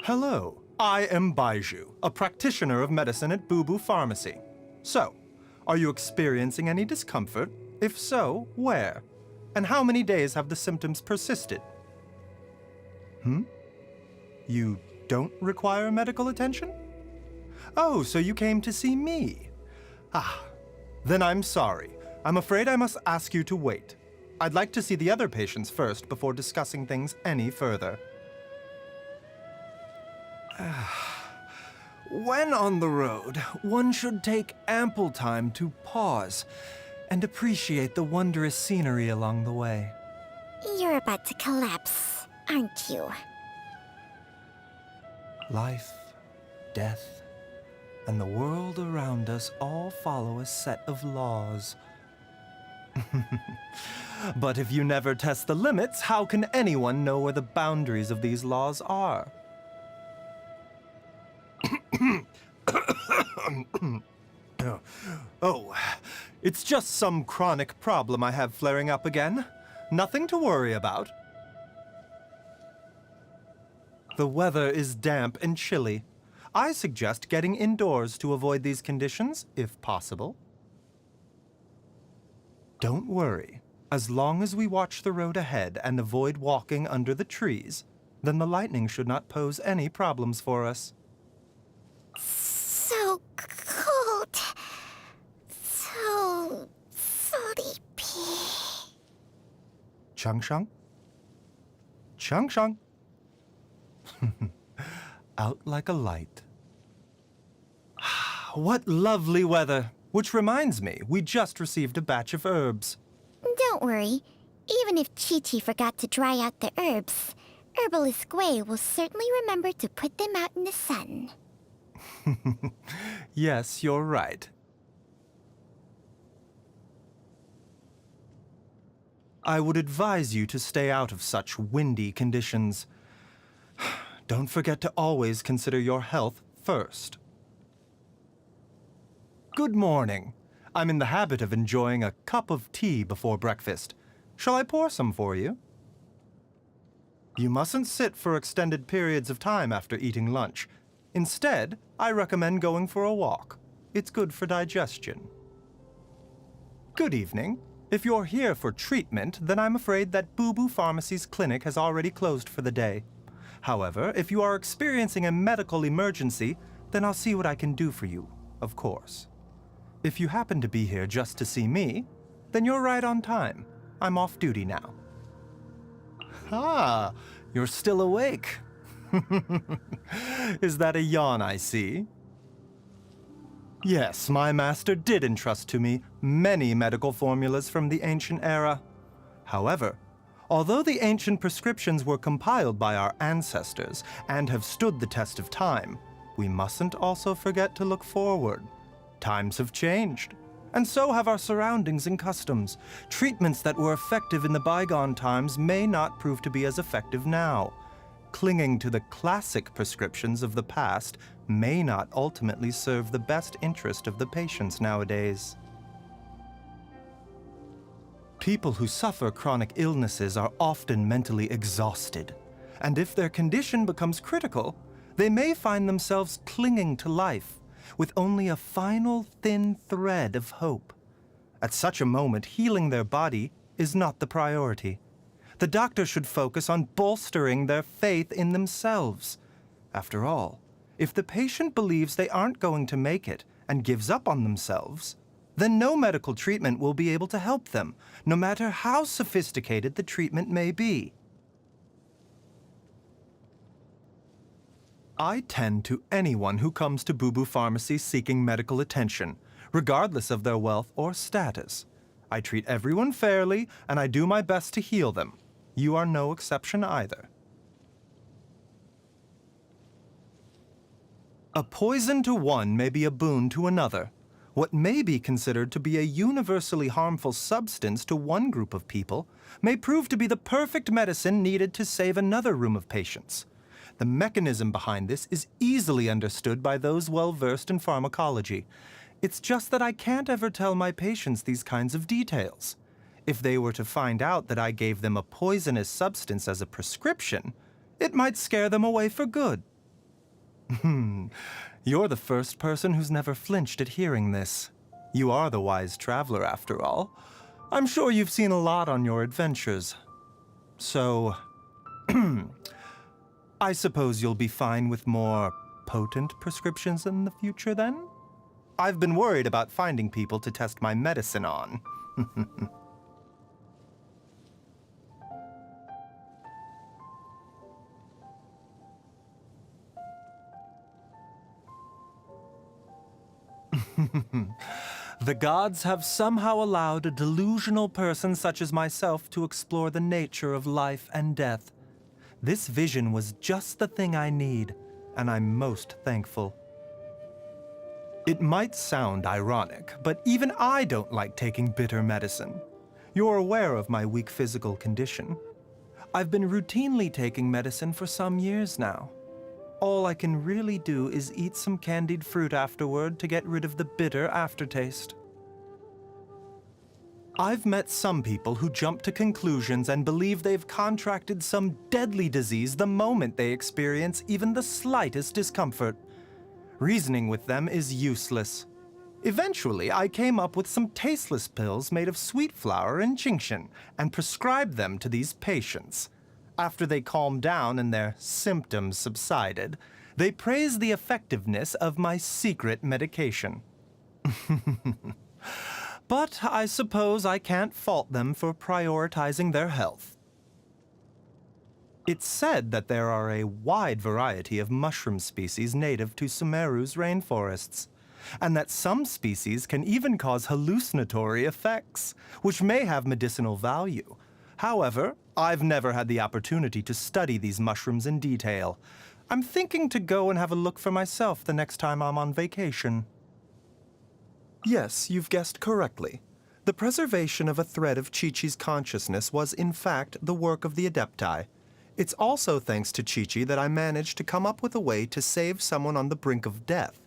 Hello, I am Baizuh, a practitioner of medicine at Baizuh Pharmacy. So, are you experiencing any discomfort? If so, where? And how many days have the symptoms persisted? You don't require medical attention? Oh, so you came to see me? Ah, then I'm sorry. I'm afraid I must ask you to wait. I'd like to see the other patients first before discussing things any further. When on the road, one should take ample time to pause and appreciate the wondrous scenery along the way. You're about to collapse, aren't you? Life, death, and the world around us all follow a set of laws. But if you never test the limits, how can anyone know where the boundaries of these laws are? Oh, it's just some chronic problem I have flaring up again. Nothing to worry about. The weather is damp and chilly. I suggest getting indoors to avoid these conditions, if possible. Don't worry. As long as we watch the road ahead and avoid walking under the trees, then the lightning should not pose any problems for us. So cold. So sleepy. Chang-shang? Chang-shang? Out like a light. What lovely weather! Which reminds me, we just received a batch of herbs. Don't worry. Even if Chi-Chi forgot to dry out the herbs, Herbalist Gui will certainly remember to put them out in the sun. Yes, you're right. I would advise you to stay out of such windy conditions. Don't forget to always consider your health first. Good morning. I'm in the habit of enjoying a cup of tea before breakfast. Shall I pour some for you? You mustn't sit for extended periods of time after eating lunch. Instead, I recommend going for a walk. It's good for digestion. Good evening. If you're here for treatment, then I'm afraid that Baizuh Pharmacy's clinic has already closed for the day. However, if you are experiencing a medical emergency, then I'll see what I can do for you, of course. If you happen to be here just to see me, then you're right on time. I'm off duty now. Ah, you're still awake. Is that a yawn I see? Yes, my master did entrust to me many medical formulas from the ancient era. However, although the ancient prescriptions were compiled by our ancestors and have stood the test of time, we mustn't also forget to look forward. Times have changed, and so have our surroundings and customs. Treatments that were effective in the bygone times may not prove to be as effective now. Clinging to the classic prescriptions of the past may not ultimately serve the best interest of the patients nowadays. People who suffer chronic illnesses are often mentally exhausted, and if their condition becomes critical, they may find themselves clinging to life with only a final thin thread of hope. At such a moment, healing their body is not the priority. The doctor should focus on bolstering their faith in themselves. After all, if the patient believes they aren't going to make it and gives up on themselves, then no medical treatment will be able to help them, no matter how sophisticated the treatment may be. I tend to anyone who comes to Baizuh Pharmacy seeking medical attention, regardless of their wealth or status. I treat everyone fairly, and I do my best to heal them. You are no exception either. A poison to one may be a boon to another. What may be considered to be a universally harmful substance to one group of people may prove to be the perfect medicine needed to save another room of patients. The mechanism behind this is easily understood by those well-versed in pharmacology. It's just that I can't ever tell my patients these kinds of details. If they were to find out that I gave them a poisonous substance as a prescription, it might scare them away for good. You're the first person who's never flinched at hearing this. You are the wise traveler, after all. I'm sure you've seen a lot on your adventures. So, I suppose you'll be fine with more potent prescriptions in the future, then? I've been worried about finding people to test my medicine on. The gods have somehow allowed a delusional person such as myself to explore the nature of life and death. This vision was just the thing I need, and I'm most thankful. It might sound ironic, but even I don't like taking bitter medicine. You're aware of my weak physical condition. I've been routinely taking medicine for some years now. All I can really do is eat some candied fruit afterward to get rid of the bitter aftertaste. I've met some people who jump to conclusions and believe they've contracted some deadly disease the moment they experience even the slightest discomfort. Reasoning with them is useless. Eventually, I came up with some tasteless pills made of sweet flour and Genshin and prescribed them to these patients. After they calmed down and their symptoms subsided, they praised the effectiveness of my secret medication. But I suppose I can't fault them for prioritizing their health. It's said that there are a wide variety of mushroom species native to Sumeru's rainforests, and that some species can even cause hallucinatory effects, which may have medicinal value. However, I've never had the opportunity to study these mushrooms in detail. I'm thinking to go and have a look for myself the next time I'm on vacation. Yes, you've guessed correctly. The preservation of a thread of Chi-Chi's consciousness was, in fact, the work of the Adepti. It's also thanks to Chi-Chi that I managed to come up with a way to save someone on the brink of death.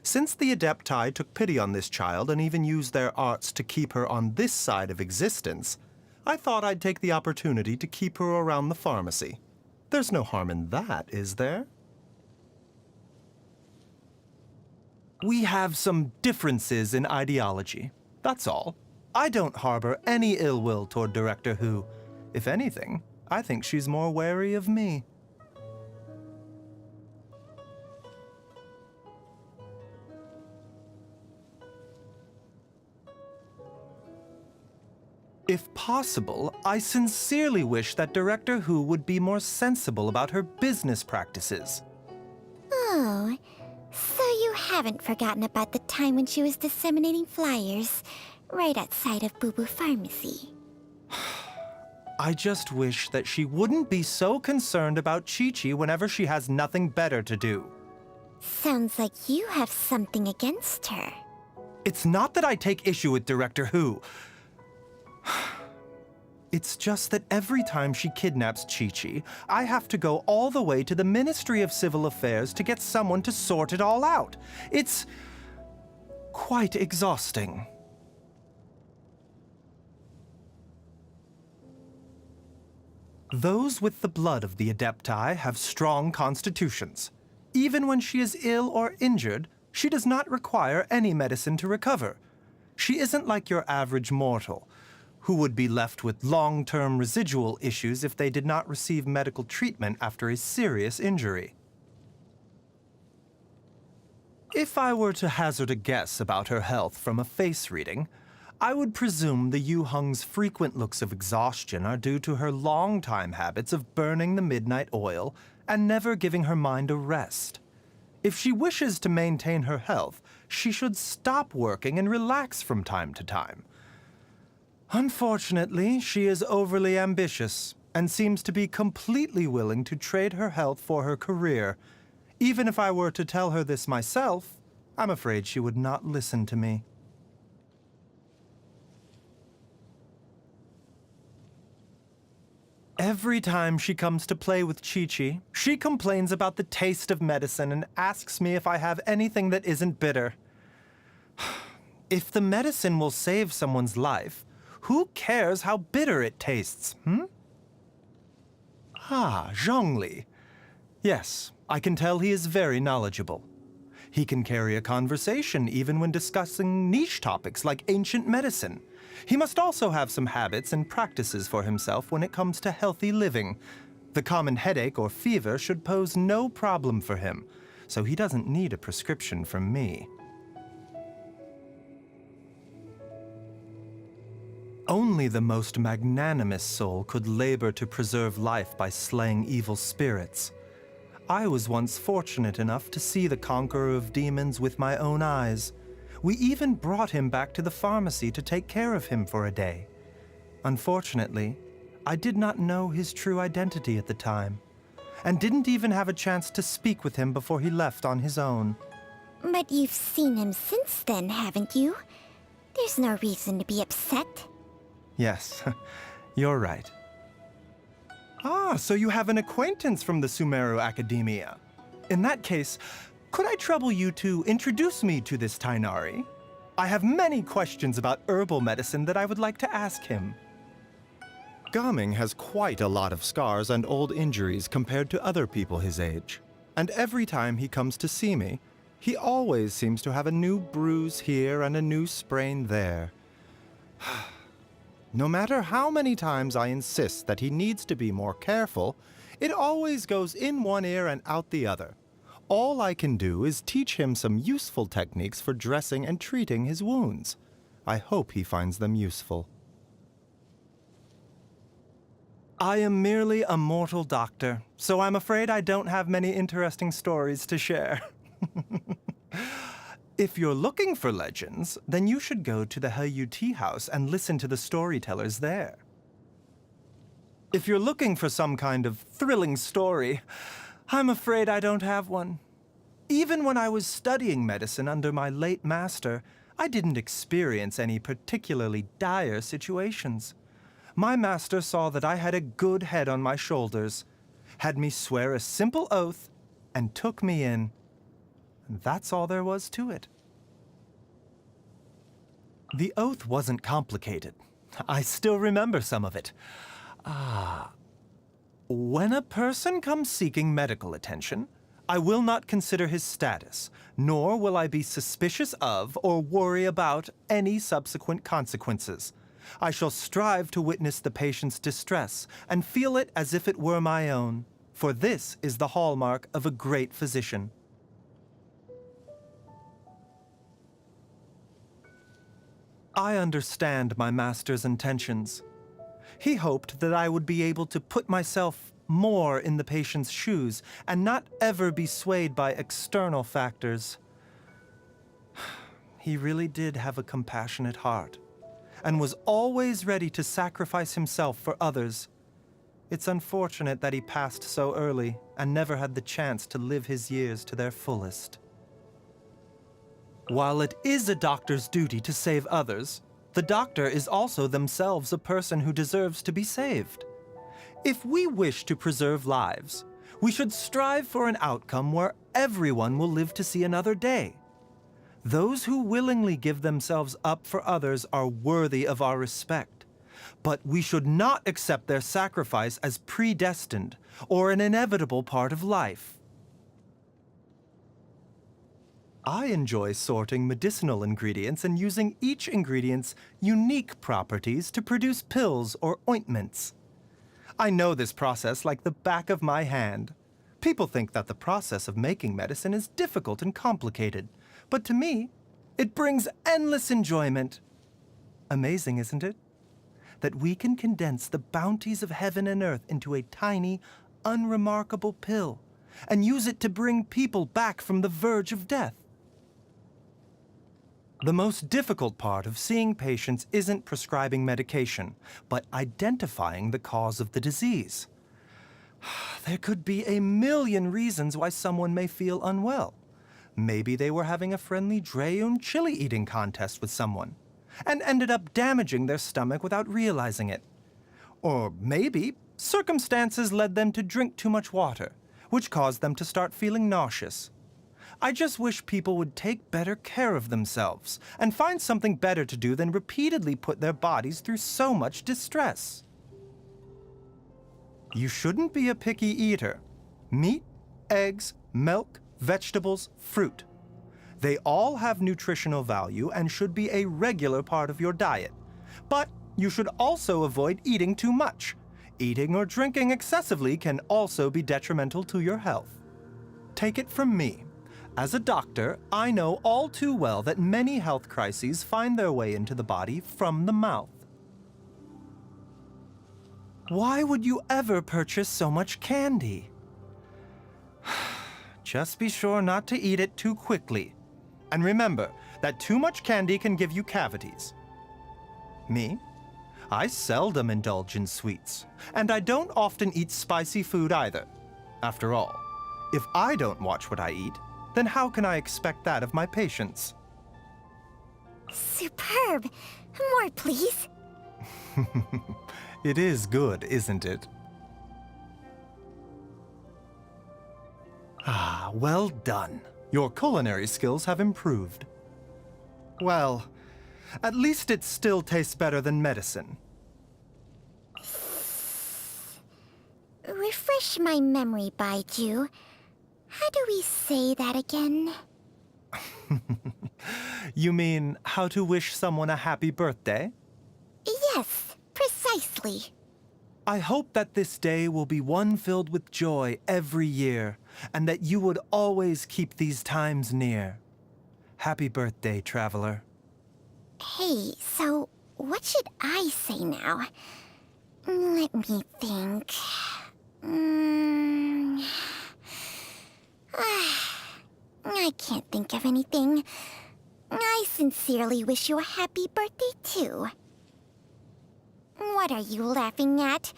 Since the Adepti took pity on this child and even used their arts to keep her on this side of existence, I thought I'd take the opportunity to keep her around the pharmacy. There's no harm in that, is there? We have some differences in ideology, that's all. I don't harbor any ill will toward Director Hu. If anything, I think she's more wary of me. If possible, I sincerely wish that Director Hu would be more sensible about her business practices. Oh, so you haven't forgotten about the time when she was disseminating flyers right outside of Boo Boo Pharmacy. I just wish that she wouldn't be so concerned about Chi-Chi whenever she has nothing better to do. Sounds like you have something against her. It's not that I take issue with Director Hu. It's just that every time she kidnaps Chi-Chi, I have to go all the way to the Ministry of Civil Affairs to get someone to sort it all out. It's quite exhausting. Those with the blood of the Adepti have strong constitutions. Even when she is ill or injured, she does not require any medicine to recover. She isn't like your average mortal, who would be left with long-term residual issues if they did not receive medical treatment after a serious injury. If I were to hazard a guess about her health from a face reading, I would presume the Yu-Hung's frequent looks of exhaustion are due to her long-time habits of burning the midnight oil and never giving her mind a rest. If she wishes to maintain her health, she should stop working and relax from time to time. Unfortunately, she is overly ambitious and seems to be completely willing to trade her health for her career. Even if I were to tell her this myself, I'm afraid she would not listen to me. Every time she comes to play with Chi-Chi, she complains about the taste of medicine and asks me if I have anything that isn't bitter. If the medicine will save someone's life, who cares how bitter it tastes, Ah, Zhongli. Yes, I can tell he is very knowledgeable. He can carry a conversation even when discussing niche topics like ancient medicine. He must also have some habits and practices for himself when it comes to healthy living. The common headache or fever should pose no problem for him, so he doesn't need a prescription from me. Only the most magnanimous soul could labor to preserve life by slaying evil spirits. I was once fortunate enough to see the conqueror of demons with my own eyes. We even brought him back to the pharmacy to take care of him for a day. Unfortunately, I did not know his true identity at the time, and didn't even have a chance to speak with him before he left on his own. But you've seen him since then, haven't you? There's no reason to be upset. Yes, you're right. Ah, so you have an acquaintance from the Sumeru Academia. In that case, could I trouble you to introduce me to this Tainari? I have many questions about herbal medicine that I would like to ask him. Gaming has quite a lot of scars and old injuries compared to other people his age. And every time he comes to see me, he always seems to have a new bruise here and a new sprain there. No matter how many times I insist that he needs to be more careful, it always goes in one ear and out the other. All I can do is teach him some useful techniques for dressing and treating his wounds. I hope he finds them useful. I am merely a mortal doctor, so I'm afraid I don't have many interesting stories to share. If you're looking for legends, then you should go to the Heyu Tea House and listen to the storytellers there. If you're looking for some kind of thrilling story, I'm afraid I don't have one. Even when I was studying medicine under my late master, I didn't experience any particularly dire situations. My master saw that I had a good head on my shoulders, had me swear a simple oath, and took me in. That's all there was to it. The oath wasn't complicated. I still remember some of it. When a person comes seeking medical attention, I will not consider his status, nor will I be suspicious of or worry about any subsequent consequences. I shall strive to witness the patient's distress and feel it as if it were my own, for this is the hallmark of a great physician. I understand my master's intentions. He hoped that I would be able to put myself more in the patient's shoes and not ever be swayed by external factors. He really did have a compassionate heart and was always ready to sacrifice himself for others. It's unfortunate that he passed so early and never had the chance to live his years to their fullest. While it is a doctor's duty to save others, the doctor is also themselves a person who deserves to be saved. If we wish to preserve lives, we should strive for an outcome where everyone will live to see another day. Those who willingly give themselves up for others are worthy of our respect, but we should not accept their sacrifice as predestined or an inevitable part of life. I enjoy sorting medicinal ingredients and using each ingredient's unique properties to produce pills or ointments. I know this process like the back of my hand. People think that the process of making medicine is difficult and complicated, but to me, it brings endless enjoyment. Amazing, isn't it? That we can condense the bounties of heaven and earth into a tiny, unremarkable pill and use it to bring people back from the verge of death. The most difficult part of seeing patients isn't prescribing medication, but identifying the cause of the disease. There could be a million reasons why someone may feel unwell. Maybe they were having a friendly Drayun chili eating contest with someone and ended up damaging their stomach without realizing it. Or maybe circumstances led them to drink too much water, which caused them to start feeling nauseous. I just wish people would take better care of themselves and find something better to do than repeatedly put their bodies through so much distress. You shouldn't be a picky eater. Meat, eggs, milk, vegetables, fruit. They all have nutritional value and should be a regular part of your diet. But you should also avoid eating too much. Eating or drinking excessively can also be detrimental to your health. Take it from me. As a doctor, I know all too well that many health crises find their way into the body from the mouth. Why would you ever purchase so much candy? Just be sure not to eat it too quickly. And remember that too much candy can give you cavities. Me? I seldom indulge in sweets, and I don't often eat spicy food either. After all, if I don't watch what I eat, then how can I expect that of my patients? Superb! More, please. It is good, isn't it? Ah, well done. Your culinary skills have improved. Well, at least it still tastes better than medicine. Refresh my memory, Baizuh. How do we say that again? You mean how to wish someone a happy birthday? Yes, precisely. I hope that this day will be one filled with joy every year, and that you would always keep these times near. Happy birthday, traveler. Hey, so what should I say now? Let me think. I can't think of anything. I sincerely wish you a happy birthday, too. What are you laughing at?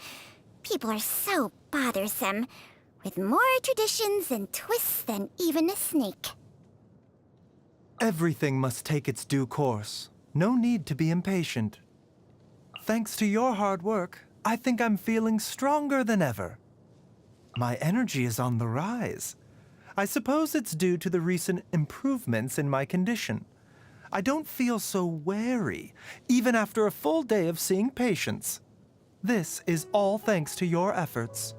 People are so bothersome, with more traditions and twists than even a snake. Everything must take its due course. No need to be impatient. Thanks to your hard work, I think I'm feeling stronger than ever. My energy is on the rise. I suppose it's due to the recent improvements in my condition. I don't feel so wary, even after a full day of seeing patients. This is all thanks to your efforts.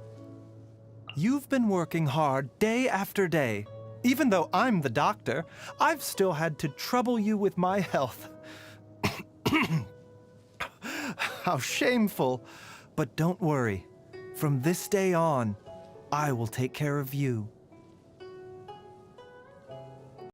You've been working hard day after day. Even though I'm the doctor, I've still had to trouble you with my health. How shameful. But don't worry. From this day on, I will take care of you.